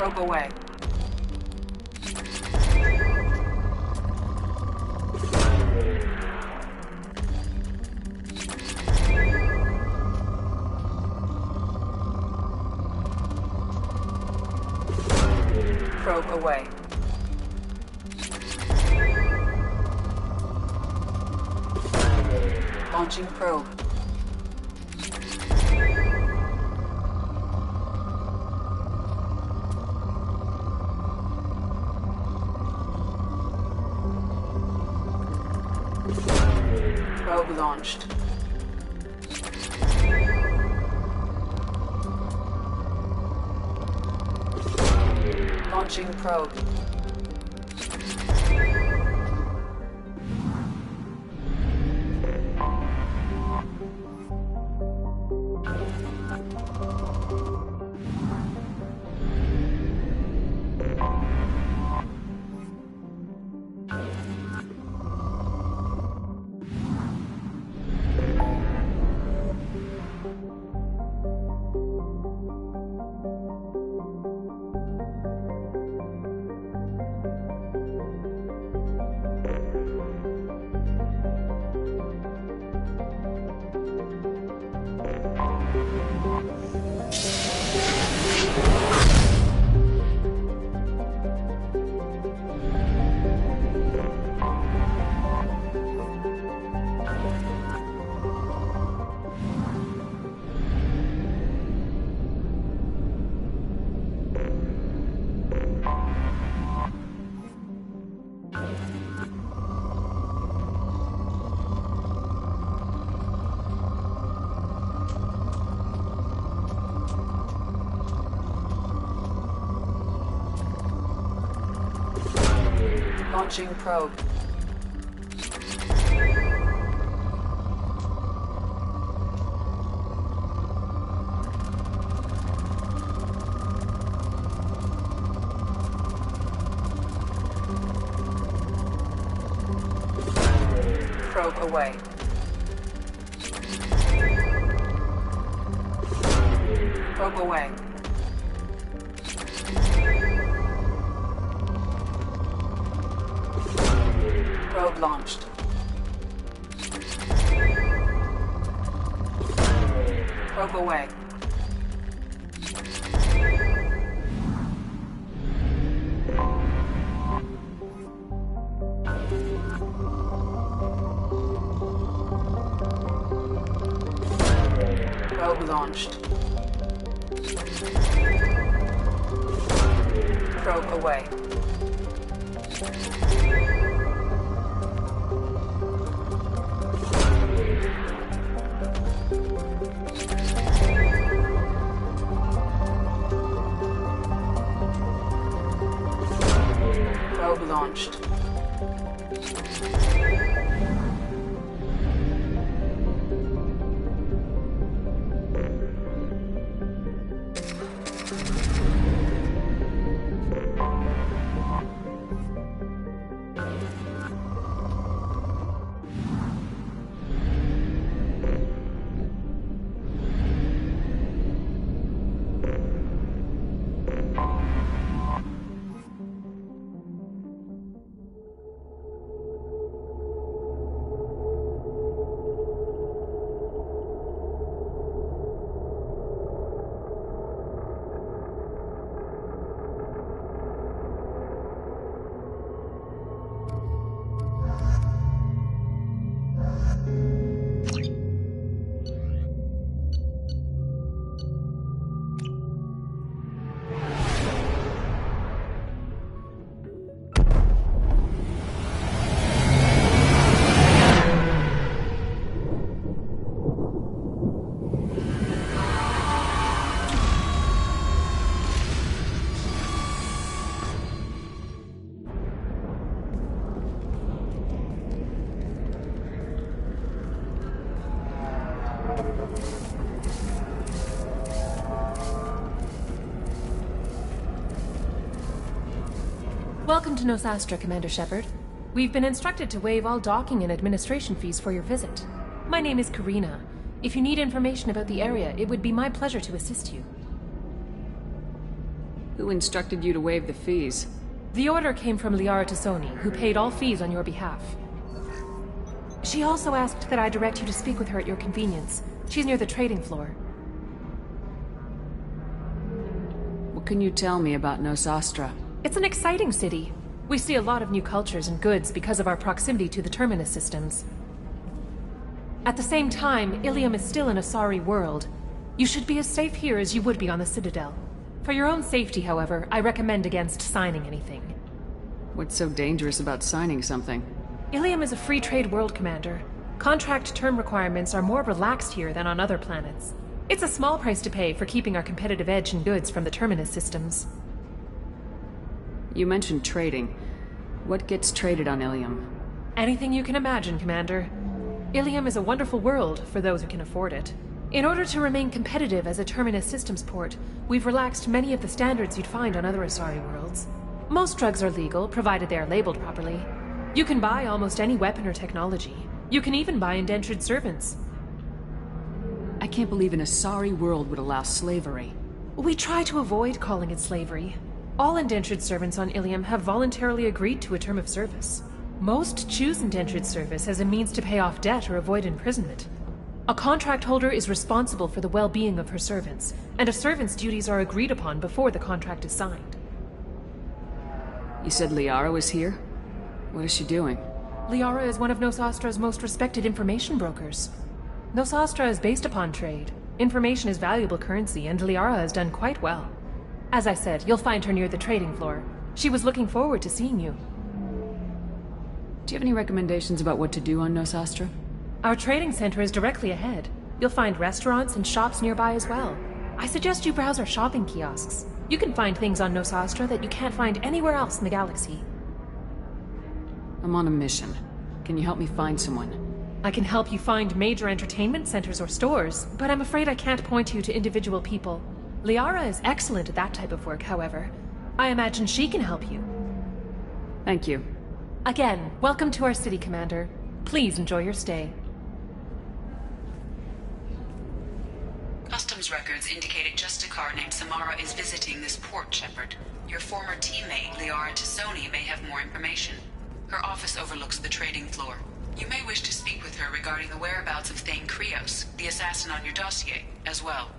Probe away. Probe away. Launching probe. Probe launched. Launching probe. Launching probe. Probe away. Probe away. Probe launched. Probe away. Probe launched. Probe away. Probe launched. Welcome to Nosastra, Commander Shepard. We've been instructed to waive all docking and administration fees for your visit. My name is Karina. If you need information about the area, it would be my pleasure to assist you. Who instructed you to waive the fees? The order came from Liara Tassoni, who paid all fees on your behalf. She also asked that I direct you to speak with her at your convenience. She's near the trading floor. What can you tell me about Nosastra? It's an exciting city. We see a lot of new cultures and goods because of our proximity to the Terminus systems. At the same time, Ilium is still an Asari world. You should be as safe here as you would be on the Citadel. For your own safety, however, I recommend against signing anything. What's so dangerous about signing something? Ilium is a free trade world, Commander. Contract term requirements are more relaxed here than on other planets. It's a small price to pay for keeping our competitive edge in goods from the Terminus systems. You mentioned trading. What gets traded on Ilium? Anything you can imagine, Commander. Ilium is a wonderful world for those who can afford it. In order to remain competitive as a Terminus systems port, we've relaxed many of the standards you'd find on other Asari worlds. Most drugs are legal, provided they are labeled properly. You can buy almost any weapon or technology. You can even buy indentured servants. I can't believe an Asari world would allow slavery. We try to avoid calling it slavery. All indentured servants on Ilium have voluntarily agreed to a term of service. Most choose indentured service as a means to pay off debt or avoid imprisonment. A contract holder is responsible for the well-being of her servants, and a servant's duties are agreed upon before the contract is signed. You said Liara was here? What is she doing? Liara is one of Nosastra's most respected information brokers. Nosastra is based upon trade. Information is valuable currency, and Liara has done quite well. As I said, you'll find her near the trading floor. She was looking forward to seeing you. Do you have any recommendations about what to do on Nosastra? Our trading center is directly ahead. You'll find restaurants and shops nearby as well. I suggest you browse our shopping kiosks. You can find things on Nosastra that you can't find anywhere else in the galaxy. I'm on a mission. Can you help me find someone? I can help you find major entertainment centers or stores, but I'm afraid I can't point you to individual people. Liara is excellent at that type of work, however. I imagine she can help you. Thank you. Again, welcome to our city, Commander. Please enjoy your stay. Customs records indicate a Justicar named Samara is visiting this port, Shepard. Your former teammate, Liara Tassoni, may have more information. Her office overlooks the trading floor. You may wish to speak with her regarding the whereabouts of Thane Krios, the assassin on your dossier, as well.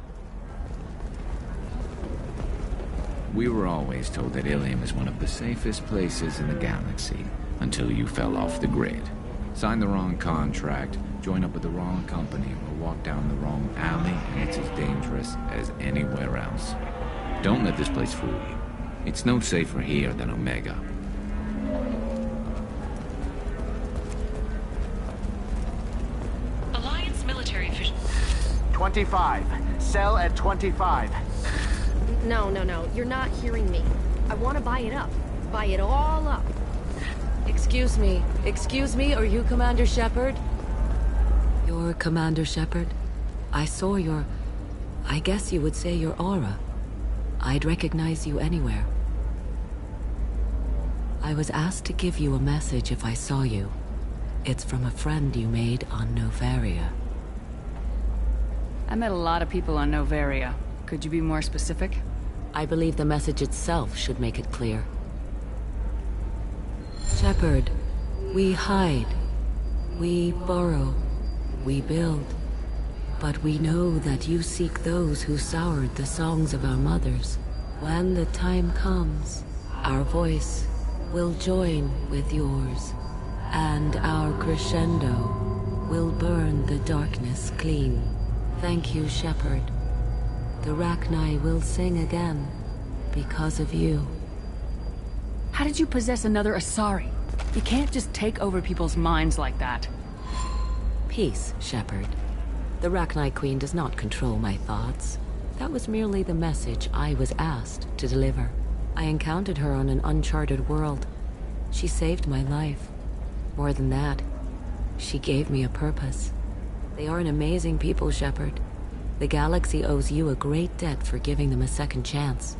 We were always told that Ilium is one of the safest places in the galaxy, until you fell off the grid. Signed the wrong contract, joined up with the wrong company, or walked down the wrong alley, and it's as dangerous as anywhere else. Don't let this place fool you. It's no safer here than Omega. Alliance military official. 25. Sell at 25. No, you're not hearing me. I want to buy it up. Buy it all up. Excuse me, are you Commander Shepard? You're Commander Shepard? I saw your... I guess you would say your aura. I'd recognize you anywhere. I was asked to give you a message if I saw you. It's from a friend you made on Noveria. I met a lot of people on Noveria. Could you be more specific? I believe the message itself should make it clear. Shepard, we hide. We borrow. We build. But we know that you seek those who soured the songs of our mothers. When the time comes, our voice will join with yours, and our crescendo will burn the darkness clean. Thank you, Shepard. The Rachni will sing again because of you. How did you possess another Asari? You can't just take over people's minds like that. Peace, Shepard. The Rachni Queen does not control my thoughts. That was merely the message I was asked to deliver. I encountered her on an uncharted world. She saved my life. More than that, she gave me a purpose. They are an amazing people, Shepard. The galaxy owes you a great debt for giving them a second chance.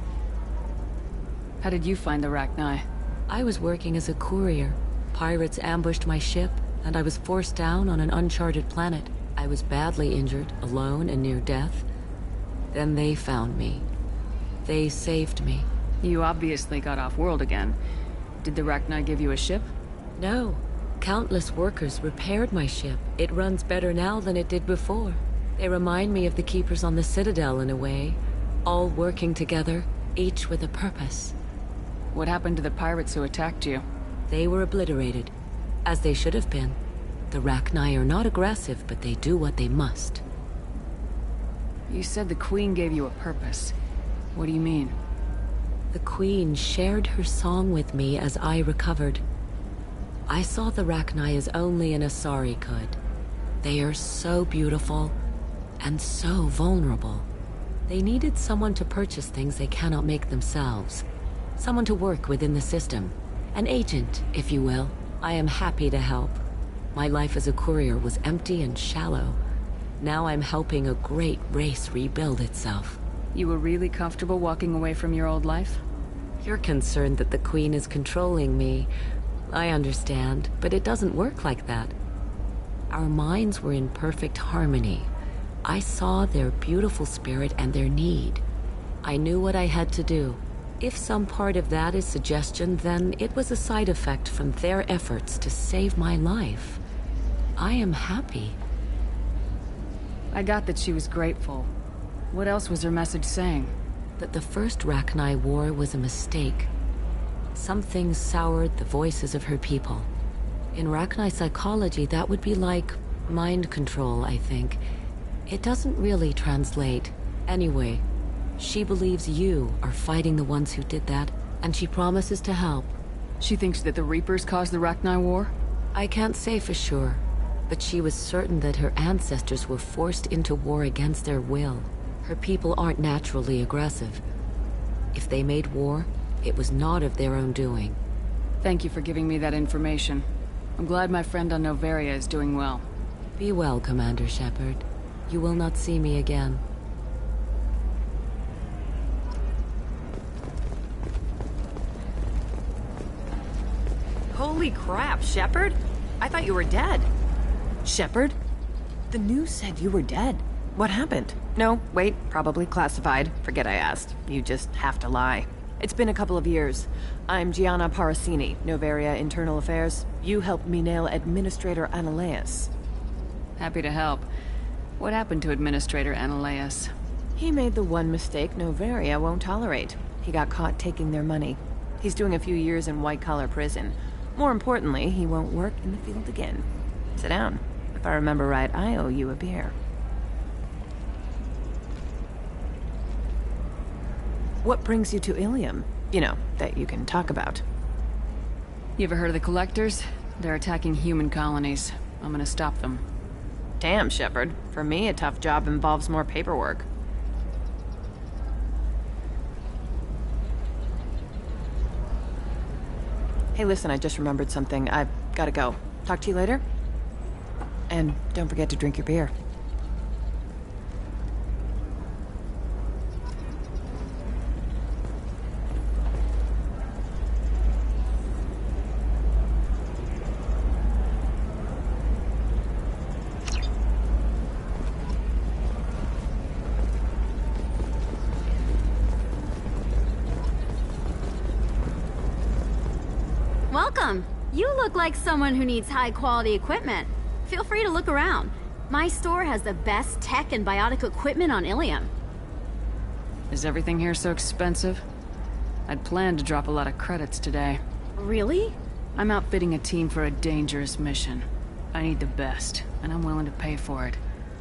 How did you find the Rachni? I was working as a courier. Pirates ambushed my ship, and I was forced down on an uncharted planet. I was badly injured, alone and near death. Then they found me. They saved me. You obviously got off-world again. Did the Rachni give you a ship? No. Countless workers repaired my ship. It runs better now than it did before. They remind me of the Keepers on the Citadel in a way. All working together, each with a purpose. What happened to the pirates who attacked you? They were obliterated, as they should have been. The Rachni are not aggressive, but they do what they must. You said the Queen gave you a purpose. What do you mean? The Queen shared her song with me as I recovered. I saw the Rachni as only an Asari could. They are so beautiful, and so vulnerable. They needed someone to purchase things they cannot make themselves. Someone to work within the system. An agent, if you will. I am happy to help. My life as a courier was empty and shallow. Now I'm helping a great race rebuild itself. You were really comfortable walking away from your old life? You're concerned that the Queen is controlling me. I understand, but it doesn't work like that. Our minds were in perfect harmony. I saw their beautiful spirit and their need. I knew what I had to do. If some part of that is suggestion, then it was a side effect from their efforts to save my life. I am happy. I got that she was grateful. What else was her message saying? That the first Rachni War was a mistake. Something soured the voices of her people. In Rachni psychology, that would be like mind control, I think. It doesn't really translate. Anyway, she believes you are fighting the ones who did that, and she promises to help. She thinks that the Reapers caused the Rachni War? I can't say for sure, but she was certain that her ancestors were forced into war against their will. Her people aren't naturally aggressive. If they made war, it was not of their own doing. Thank you for giving me that information. I'm glad my friend on Noveria is doing well. Be well, Commander Shepard. You will not see me again. Holy crap, Shepard? I thought you were dead. Shepard? The news said you were dead. What happened? No, wait, probably classified. Forget I asked. You just have to lie. It's been a couple of years. I'm Gianna Parasini, Noveria Internal Affairs. You helped me nail Administrator Analeas. Happy to help. What happened to Administrator Analeas? He made the one mistake Noveria won't tolerate. He got caught taking their money. He's doing a few years in white-collar prison. More importantly, he won't work in the field again. Sit down. If I remember right, I owe you a beer. What brings you to Ilium? You know, that you can talk about. You ever heard of the Collectors? They're attacking human colonies. I'm gonna stop them. Damn, Shepard. For me, a tough job involves more paperwork. Hey, listen, I just remembered something. I've gotta go. Talk to you later? And don't forget to drink your beer. Welcome. You look like someone who needs high-quality equipment. Feel free to look around. My store has the best tech and biotic equipment on Ilium. Is everything here so expensive? I'd planned to drop a lot of credits today. Really? I'm outfitting a team for a dangerous mission. I need the best, and I'm willing to pay for it,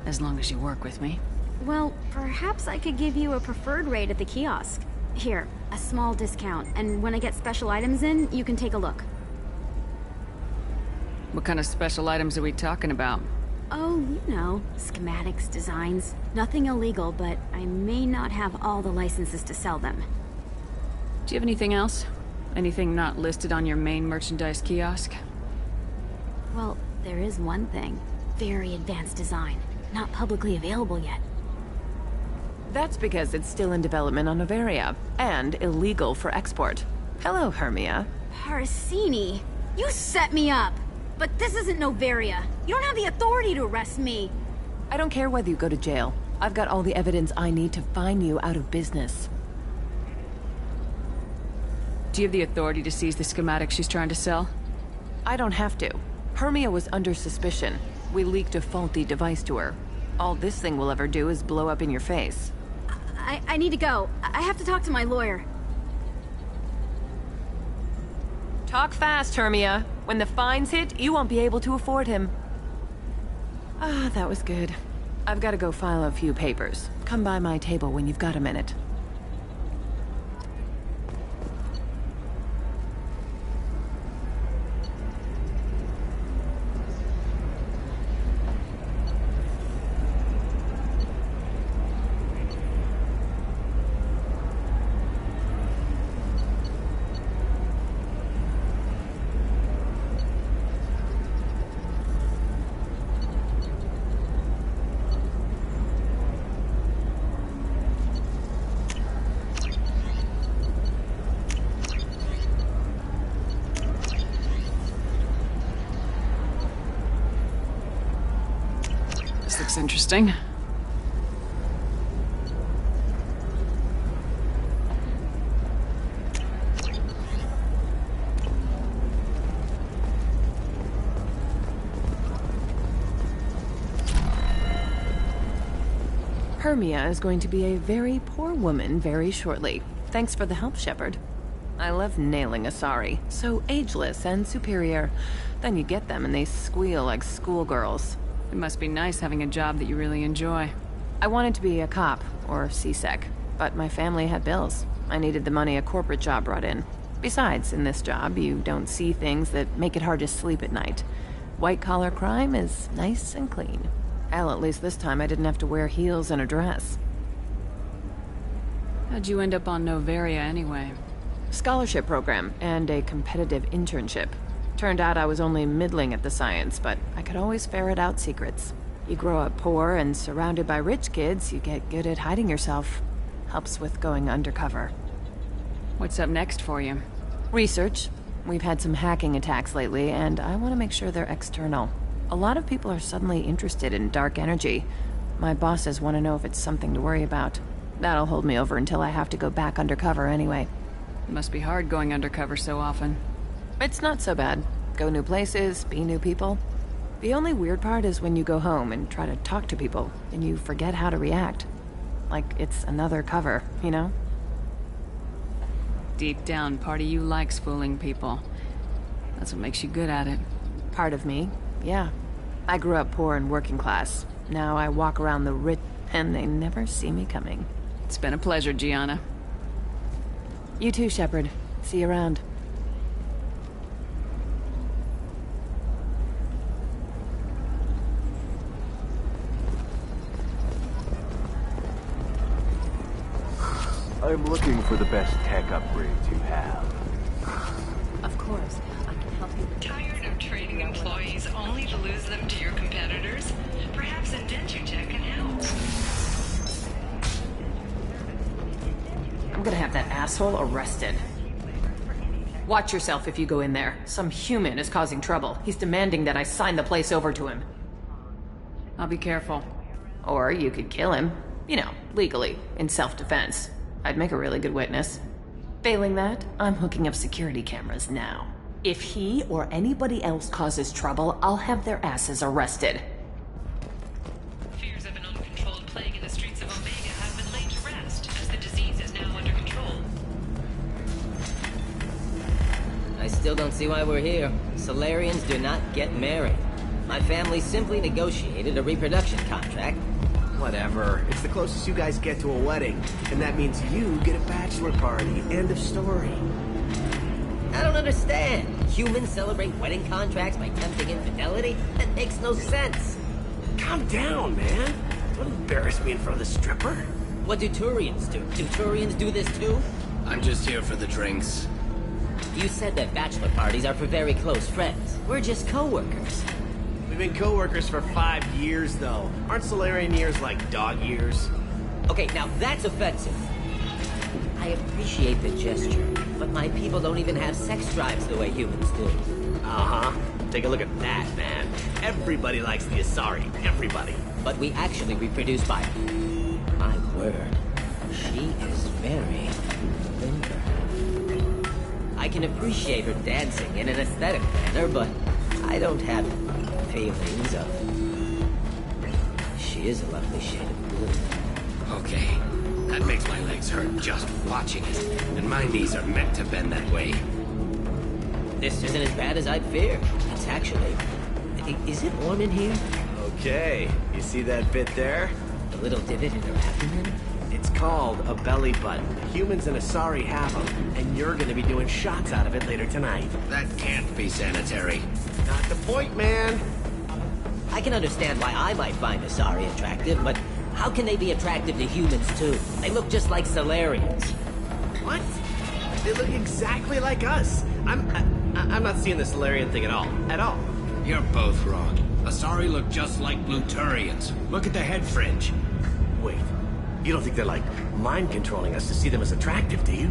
as long as you work with me. Well, perhaps I could give you a preferred rate at the kiosk. Here, a small discount, and when I get special items in, you can take a look. What kind of special items are we talking about? Oh, you know, schematics, designs. Nothing illegal, but I may not have all the licenses to sell them. Do you have anything else? Anything not listed on your main merchandise kiosk? Well, there is one thing. Very advanced design. Not publicly available yet. That's because it's still in development on Noveria, and illegal for export. Hello, Hermia. Parasini, you set me up! But this isn't Noveria. You don't have the authority to arrest me. I don't care whether you go to jail. I've got all the evidence I need to find you out of business. Do you have the authority to seize the schematic she's trying to sell? I don't have to. Hermia was under suspicion. We leaked a faulty device to her. All this thing will ever do is blow up in your face. I need to go. I have to talk to my lawyer. Talk fast, Hermia. When the fines hit, you won't be able to afford him. Ah, that was good. I've got to go file a few papers. Come by my table when you've got a minute. This looks interesting. Hermia is going to be a very poor woman very shortly. Thanks for the help, Shepard. I love nailing Asari. So ageless and superior. Then you get them and they squeal like schoolgirls. It must be nice having a job that you really enjoy. I wanted to be a cop, or CSEC, but my family had bills. I needed the money a corporate job brought in. Besides, in this job, you don't see things that make it hard to sleep at night. White-collar crime is nice and clean. Hell, at least this time I didn't have to wear heels and a dress. How'd you end up on Noveria anyway? Scholarship program and a competitive internship. Turned out I was only middling at the science, but I could always ferret out secrets. You grow up poor and surrounded by rich kids, you get good at hiding yourself. Helps with going undercover. What's up next for you? Research. We've had some hacking attacks lately, and I want to make sure they're external. A lot of people are suddenly interested in dark energy. My bosses want to know if it's something to worry about. That'll hold me over until I have to go back undercover anyway. It must be hard going undercover so often. It's not so bad. Go new places, be new people. The only weird part is when you go home and try to talk to people, and you forget how to react. Like it's another cover, you know? Deep down, part of you likes fooling people. That's what makes you good at it. Part of me, yeah. I grew up poor and working class. Now I walk around the rich, and they never see me coming. It's been a pleasure, Gianna. You too, Shepard. See you around. I'm looking for the best tech upgrades you have. Of course, I can help you. Tired of trading employees only to lose them to your competitors? Perhaps Indentutech can help. I'm gonna have that asshole arrested. Watch yourself if you go in there. Some human is causing trouble. He's demanding that I sign the place over to him. I'll be careful. Or you could kill him. You know, legally, in self-defense. I'd make a really good witness. Failing that, I'm hooking up security cameras now. If he or anybody else causes trouble, I'll have their asses arrested. Fears of an uncontrolled plague in the streets of Omega have been laid to rest, as the disease is now under control. I still don't see why we're here. Solarians do not get married. My family simply negotiated a reproduction contract. Whatever. It's the closest you guys get to a wedding. And that means you get a bachelor party. End of story. I don't understand. Humans celebrate wedding contracts by tempting infidelity? That makes no sense. Calm down, man. Don't embarrass me in front of the stripper. What do Turians do? Do Turians do this too? I'm just here for the drinks. You said that bachelor parties are for very close friends. We're just co-workers. We've been co-workers for 5 years, though. Aren't Solarian years like dog years? Okay, now that's offensive. I appreciate the gesture, but my people don't even have sex drives the way humans do. Uh-huh. Take a look at that, man. Everybody likes the Asari. Everybody. But we actually reproduce by... My word. She is very limber. I can appreciate her dancing in an aesthetic manner, but I don't have feelings of... She is a lovely shade of blue. Okay, that makes my legs hurt just watching it, and my knees are meant to bend that way. This isn't as bad as I'd feared. It's actually... Is it warm in here? Okay, you see that bit there? The little divot in her abdomen? It's called a belly button. Humans in Asari have them, and you're gonna be doing shots out of it later tonight. That can't be sanitary. Not the point, man. I can understand why I might find Asari attractive, but how can they be attractive to humans too? They look just like Salarians. What? They look exactly like us. I'm not seeing the Salarian thing at all. At all. You're both wrong. Asari look just like Bluturians. Look at the head fringe. Wait, you don't think they're like mind-controlling us to see them as attractive, do you?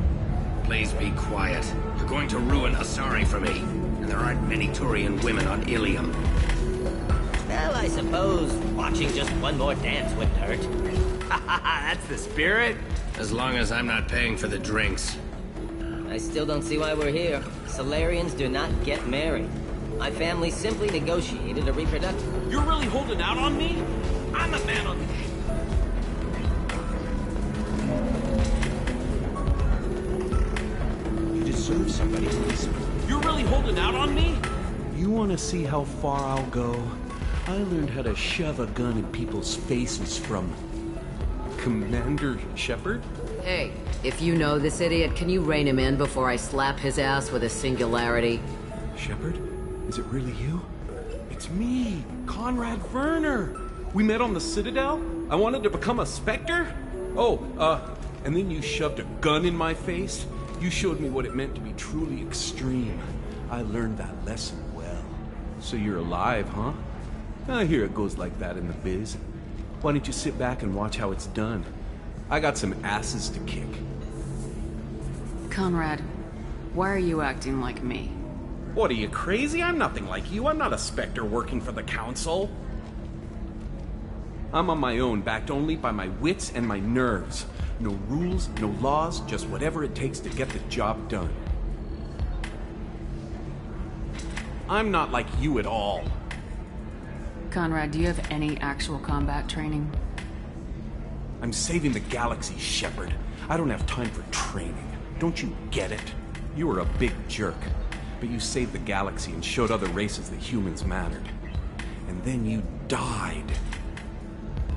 Please be quiet. You're going to ruin Asari for me. And there aren't many Turian women on Ilium. Well, I suppose watching just one more dance wouldn't hurt. That's the spirit. As long as I'm not paying for the drinks. I still don't see why we're here. Salarians do not get married. My family simply negotiated a reproduction. You're really holding out on me? I'm a man on... You deserve somebody to listen. You're really holding out on me? You want to see how far I'll go? I learned how to shove a gun in people's faces from... Commander Shepard? Hey, if you know this idiot, can you rein him in before I slap his ass with a singularity? Shepard? Is it really you? It's me, Conrad Werner. We met on the Citadel. I wanted to become a Spectre. And then you shoved a gun in my face. You showed me what it meant to be truly extreme. I learned that lesson well. So you're alive, huh? I hear it goes like that in the biz. Why don't you sit back and watch how it's done? I got some asses to kick. Conrad, why are you acting like me? What, are you crazy? I'm nothing like you. I'm not a Spectre working for the Council. I'm on my own, backed only by my wits and my nerves. No rules, no laws, just whatever it takes to get the job done. I'm not like you at all. Conrad, do you have any actual combat training? I'm saving the galaxy, Shepard. I don't have time for training. Don't you get it? You were a big jerk. But you saved the galaxy and showed other races that humans mattered. And then you died.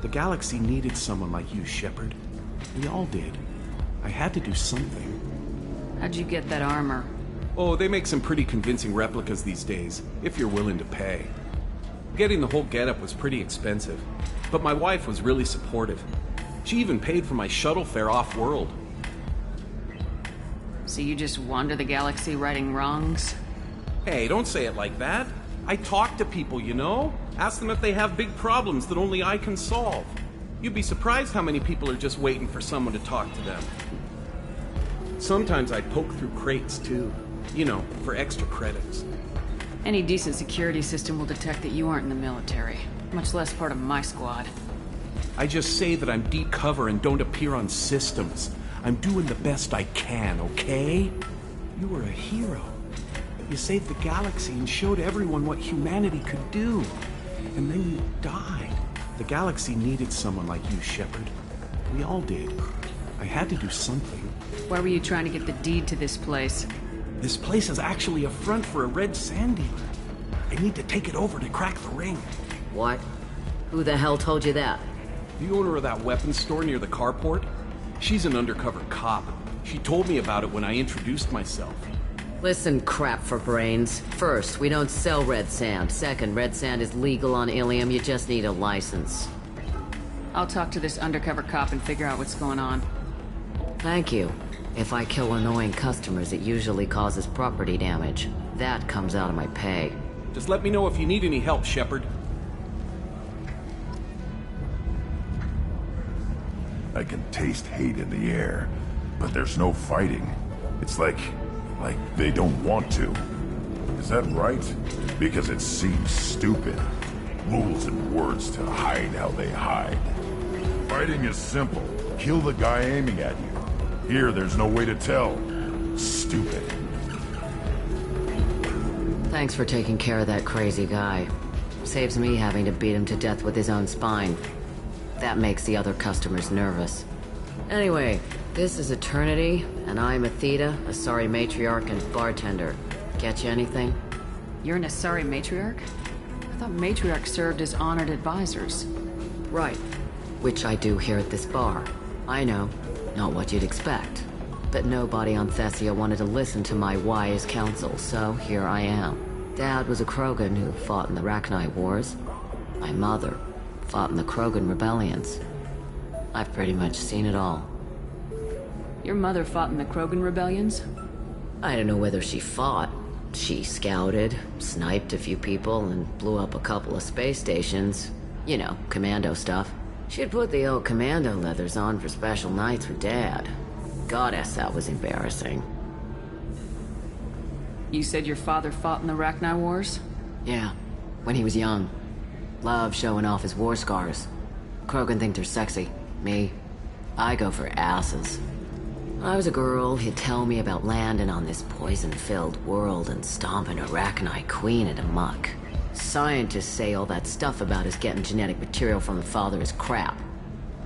The galaxy needed someone like you, Shepard. We all did. I had to do something. How'd you get that armor? Oh, they make some pretty convincing replicas these days, if you're willing to pay. Getting the whole getup was pretty expensive, but my wife was really supportive. She even paid for my shuttle fare off-world. So you just wander the galaxy righting wrongs? Hey, don't say it like that. I talk to people, you know? Ask them if they have big problems that only I can solve. You'd be surprised how many people are just waiting for someone to talk to them. Sometimes I poke through crates, too. You know, for extra credits. Any decent security system will detect that you aren't in the military, much less part of my squad. I just say that I'm deep cover and don't appear on systems. I'm doing the best I can, okay? You were a hero. You saved the galaxy and showed everyone what humanity could do. And then you died. The galaxy needed someone like you, Shepard. We all did. I had to do something. Why were you trying to get the deed to this place? This place is actually a front for a red sand dealer. I need to take it over to crack the ring. What? Who the hell told you that? The owner of that weapons store near the carport. She's an undercover cop. She told me about it when I introduced myself. Listen, crap for brains. First, we don't sell red sand. Second, red sand is legal on Ilium. You just need a license. I'll talk to this undercover cop and figure out what's going on. Thank you. If I kill annoying customers, it usually causes property damage. That comes out of my pay. Just let me know if you need any help, Shepard. I can taste hate in the air, but there's no fighting. It's like they don't want to. Is that right? Because it seems stupid. Rules and words to hide how they hide. Fighting is simple. Kill the guy aiming at you. Here, there's no way to tell. Stupid. Thanks for taking care of that crazy guy. Saves me having to beat him to death with his own spine. That makes the other customers nervous. Anyway, this is Eternity, and I'm Athena, Asari matriarch and bartender. Get you anything? You're an Asari matriarch? I thought matriarchs served as honored advisors. Right. Which I do here at this bar. I know, not what you'd expect. But nobody on Thessia wanted to listen to my wise counsel, so here I am. Dad was a Krogan who fought in the Rachni Wars. My mother fought in the Krogan rebellions. I've pretty much seen it all. Your mother fought in the Krogan rebellions? I don't know whether she fought. She scouted, sniped a few people, and blew up a couple of space stations. You know, commando stuff. She'd put the old commando leathers on for special nights with Dad. Goddess, that was embarrassing. You said your father fought in the Rachni Wars? Yeah, when he was young. Loved showing off his war scars. Krogan think they're sexy. Me, I go for asses. When I was a girl, he'd tell me about landing on this poison-filled world and stomping a Rachni queen at amok. Scientists say all that stuff about us getting genetic material from the father is crap.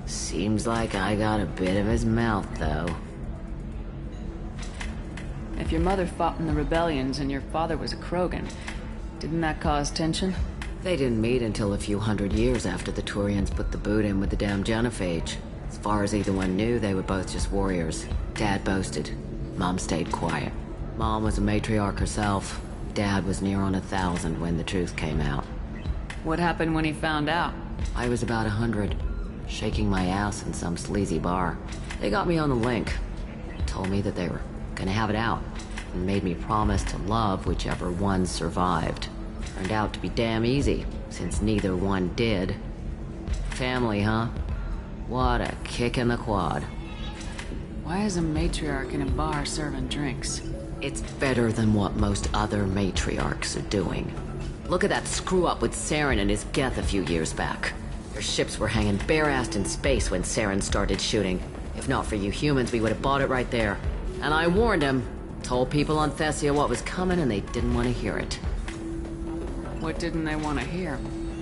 Seems like I got a bit of his mouth, though. If your mother fought in the rebellions and your father was a Krogan, didn't that cause tension? They didn't meet until a few hundred years after the Turians put the boot in with the damn genophage. As far as either one knew, they were both just warriors. Dad boasted. Mom stayed quiet. Mom was a matriarch herself. Dad was near on 1,000 when the truth came out. What happened when he found out? I was about 100, shaking my ass in some sleazy bar. They got me on the link. Told me that they were gonna have it out, and made me promise to love whichever one survived. Turned out to be damn easy, since neither one did. Family, huh? What a kick in the quad. Why is a matriarch in a bar serving drinks? It's better than what most other matriarchs are doing. Look at that screw-up with Saren and his Geth a few years back. Their ships were hanging bare-assed in space when Saren started shooting. If not for you humans, we would have bought it right there. And I warned him. Told people on Thessia what was coming, and they didn't want to hear it. What didn't they want to hear?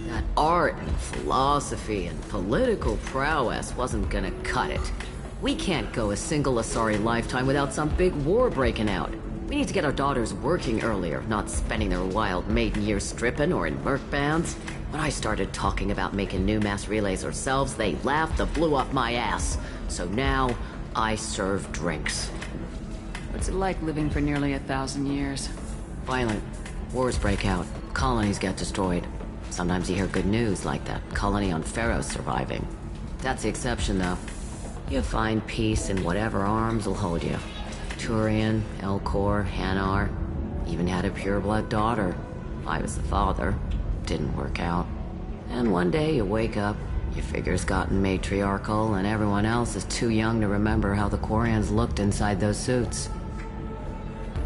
That art and philosophy and political prowess wasn't gonna cut it. We can't go a single Asari lifetime without some big war breaking out. We need to get our daughters working earlier, not spending their wild maiden years stripping or in merc bands. When I started talking about making new mass relays ourselves, they laughed and blew up my ass. So now, I serve drinks. What's it like living for nearly 1,000 years? Violent. Wars break out. Colonies get destroyed. Sometimes you hear good news, like that colony on Pharaoh surviving. That's the exception, though. You find peace in whatever arms will hold you. Turian, Elcor, Hanar. Even had a pureblood daughter. I was the father. Didn't work out. And one day you wake up, your figure's gotten matriarchal, and everyone else is too young to remember how the Quarians looked inside those suits.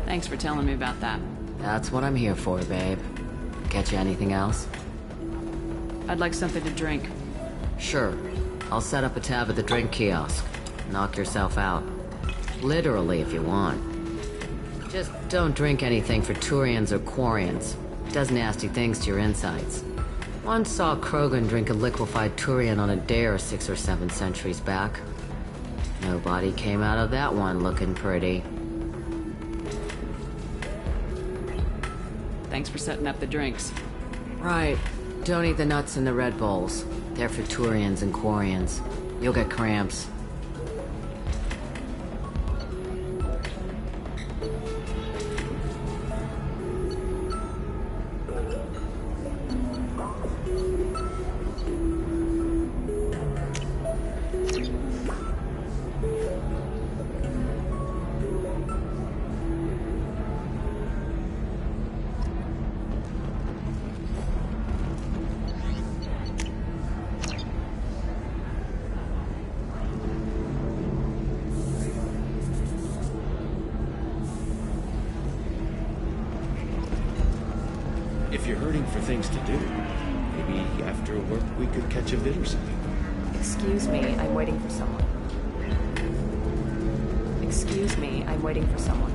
Thanks for telling me about that. That's what I'm here for, babe. Get you anything else? I'd like something to drink. Sure. I'll set up a tab at the drink kiosk. Knock yourself out. Literally, if you want. Just don't drink anything for Turians or Quarians. Does nasty things to your insides. Once saw Krogan drink a liquefied Turian on a dare 6 or 7 centuries back. Nobody came out of that one looking pretty. Thanks for setting up the drinks. Right. Don't eat the nuts in the Red Bulls. They're for Turians and Quarians. You'll get cramps. If you're hurting for things to do, maybe after work we could catch a vid or something. Excuse me, I'm waiting for someone. Excuse me, I'm waiting for someone.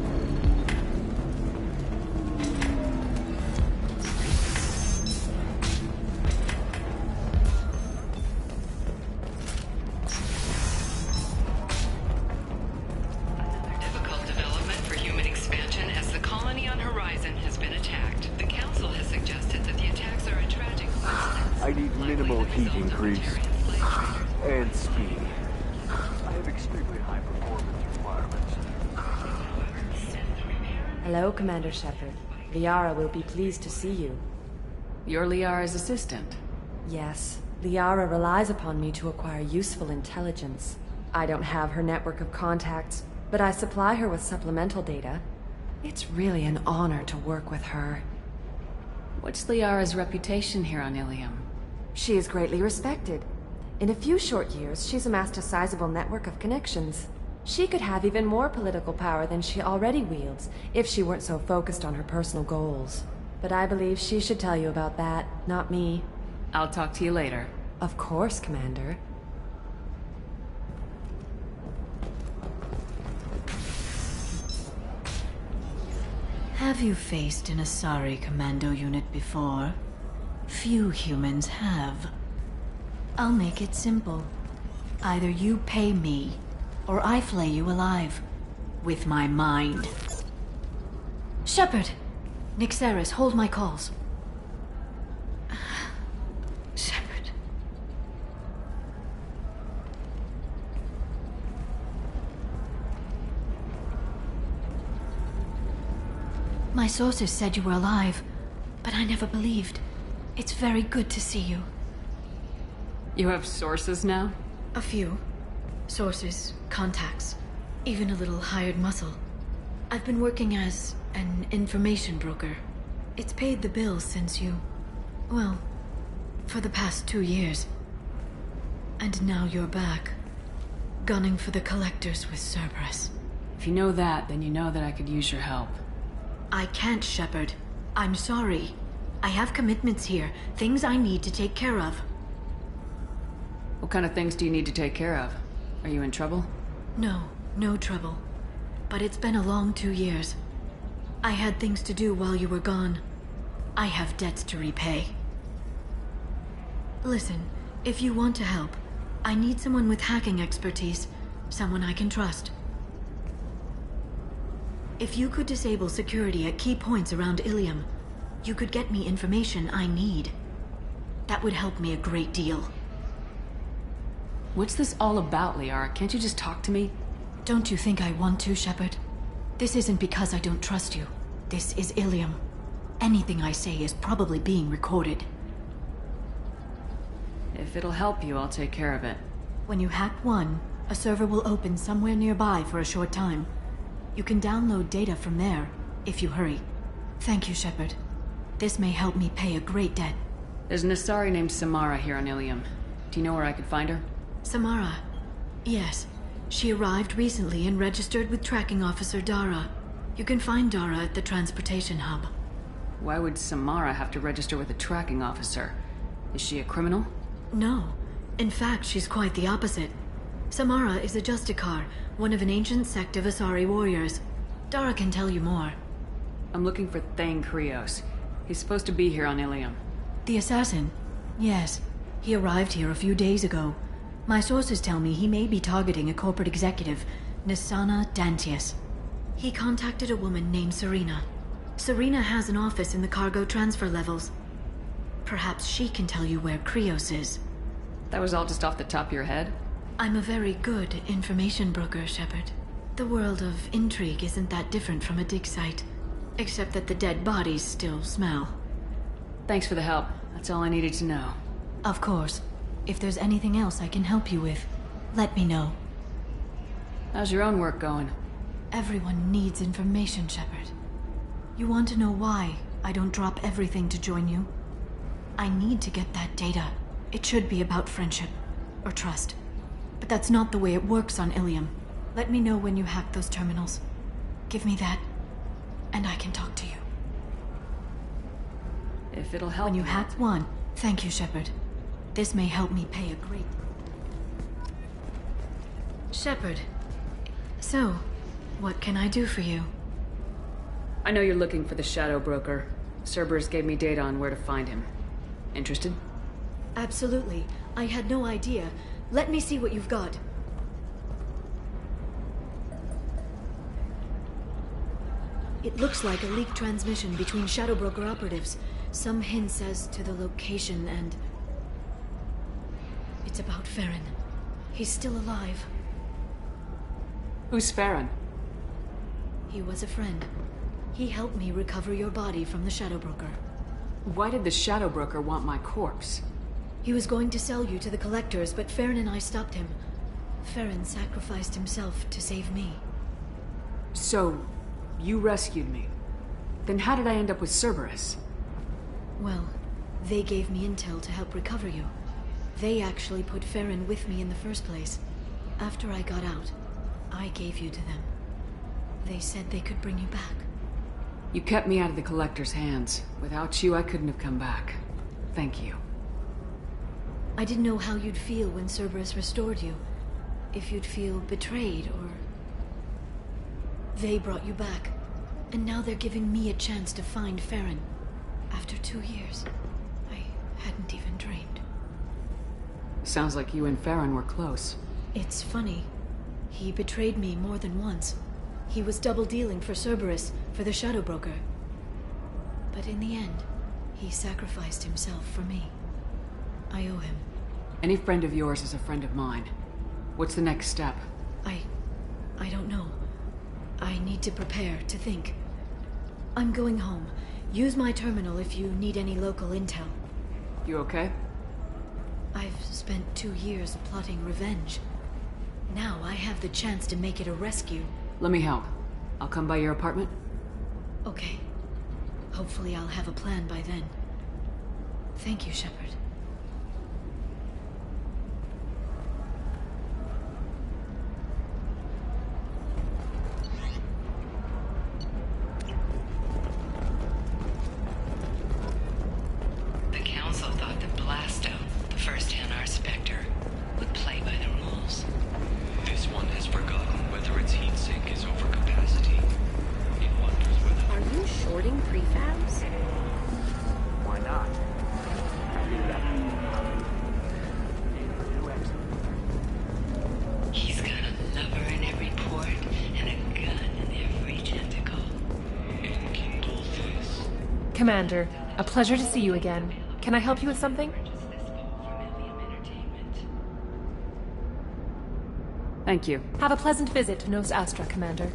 increased. And speed. I have extremely high performance requirements. Hello, Commander Shepard. Liara will be pleased to see you. You're Liara's assistant? Yes. Liara relies upon me to acquire useful intelligence. I don't have her network of contacts, but I supply her with supplemental data. It's really an honor to work with her. What's Liara's reputation here on Ilium? She is greatly respected. In a few short years, she's amassed a sizable network of connections. She could have even more political power than she already wields, if she weren't so focused on her personal goals. But I believe she should tell you about that, not me. I'll talk to you later. Of course, Commander. Have you faced an Asari commando unit before? Few humans have. I'll make it simple. Either you pay me, or I flay you alive. With my mind. Shepard! Nixeris, hold my calls. Shepard. My sources said you were alive, but I never believed. It's very good to see you. You have sources now? A few. Sources, contacts, even a little hired muscle. I've been working as an information broker. It's paid the bills since you... well, for the past 2 years. And now you're back, gunning for the Collectors with Cerberus. If you know that, then you know that I could use your help. I can't, Shepard. I'm sorry. I have commitments here, things I need to take care of. What kind of things do you need to take care of? Are you in trouble? No, no trouble. But it's been a long 2 years. I had things to do while you were gone. I have debts to repay. Listen, if you want to help, I need someone with hacking expertise. Someone I can trust. If you could disable security at key points around Ilium, you could get me information I need. That would help me a great deal. What's this all about, Liara? Can't you just talk to me? Don't you think I want to, Shepard? This isn't because I don't trust you. This is Ilium. Anything I say is probably being recorded. If it'll help you, I'll take care of it. When you hack one, a server will open somewhere nearby for a short time. You can download data from there, if you hurry. Thank you, Shepard. This may help me pay a great debt. There's an Asari named Samara here on Ilium. Do you know where I could find her? Samara? Yes. She arrived recently and registered with Tracking Officer Dara. You can find Dara at the transportation hub. Why would Samara have to register with a tracking officer? Is she a criminal? No. In fact, she's quite the opposite. Samara is a Justicar, one of an ancient sect of Asari warriors. Dara can tell you more. I'm looking for Thane Krios. He's supposed to be here on Ilium. The assassin? Yes. He arrived here a few days ago. My sources tell me he may be targeting a corporate executive, Nisana Dantius. He contacted a woman named Serena. Serena has an office in the cargo transfer levels. Perhaps she can tell you where Krios is. That was all just off the top of your head? I'm a very good information broker, Shepard. The world of intrigue isn't that different from a dig site, except that the dead bodies still smell. Thanks for the help. That's all I needed to know. Of course. If there's anything else I can help you with, let me know. How's your own work going? Everyone needs information, Shepard. You want to know why I don't drop everything to join you? I need to get that data. It should be about friendship, or trust. But that's not the way it works on Ilium. Let me know when you hack those terminals. Give me that, and I can talk to you. If it'll help. When you hack one, thank you, Shepard. This may help me pay a great... Shepard. So, what can I do for you? I know you're looking for the Shadow Broker. Cerberus gave me data on where to find him. Interested? Absolutely. I had no idea. Let me see what you've got. It looks like a leaked transmission between Shadow Broker operatives. Some hints as to the location and... It's about Farron. He's still alive. Who's Farron? He was a friend. He helped me recover your body from the Shadow Broker. Why did the Shadow Broker want my corpse? He was going to sell you to the Collectors, but Farron and I stopped him. Farron sacrificed himself to save me. So, you rescued me. Then how did I end up with Cerberus? Well, they gave me intel to help recover you. They actually put Farron with me in the first place. After I got out, I gave you to them. They said they could bring you back. You kept me out of the Collector's hands. Without you, I couldn't have come back. Thank you. I didn't know how you'd feel when Cerberus restored you. If you'd feel betrayed, or... They brought you back. And now they're giving me a chance to find Farron. After 2 years. I hadn't even dreamed. Sounds like you and Farron were close. It's funny. He betrayed me more than once. He was double-dealing for Cerberus, for the Shadow Broker. But in the end, he sacrificed himself for me. I owe him. Any friend of yours is a friend of mine. What's the next step? I don't know. I need to prepare, to think. I'm going home. Use my terminal if you need any local intel. You okay? I've spent 2 years plotting revenge. Now I have the chance to make it a rescue. Let me help. I'll come by your apartment. Okay. Hopefully I'll have a plan by then. Thank you, Shepard. The Council thought that Blasto, the first Hanar Spectre, would play by the rules. This one has forgotten whether its heat sink is over capacity. It wonders whether... Are you shorting prefabs? Why not? He's got a lover in every port and a gun in every tentacle. Enkindle this. Commander, a pleasure to see you again. Can I help you with something? Thank you. Have a pleasant visit to Nos Astra, Commander.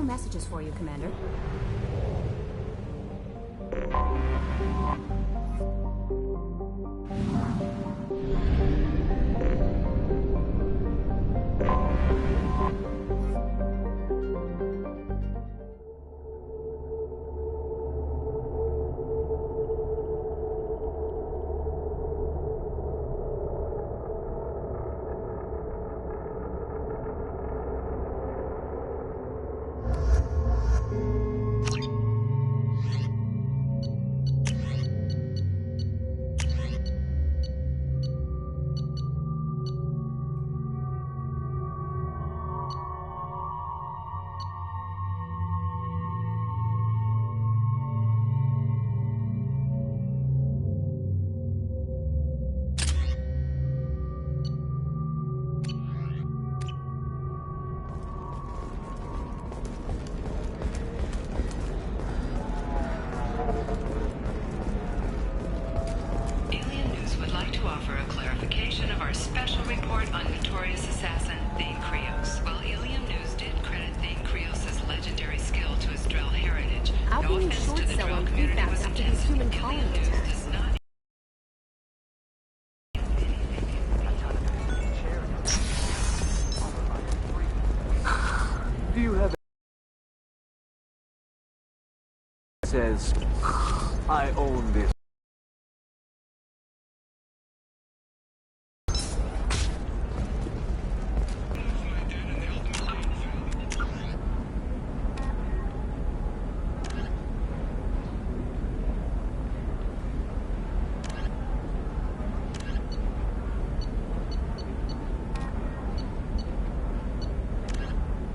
messages for you, Commander. Alien News would like to offer a clarification of our special report on notorious assassin Thane Krios. While Alien News did credit Thane Krios' legendary skill to his Drell heritage, no offense to the Drell community was intended. Human Alien colony News attack. does not Do you have says I own this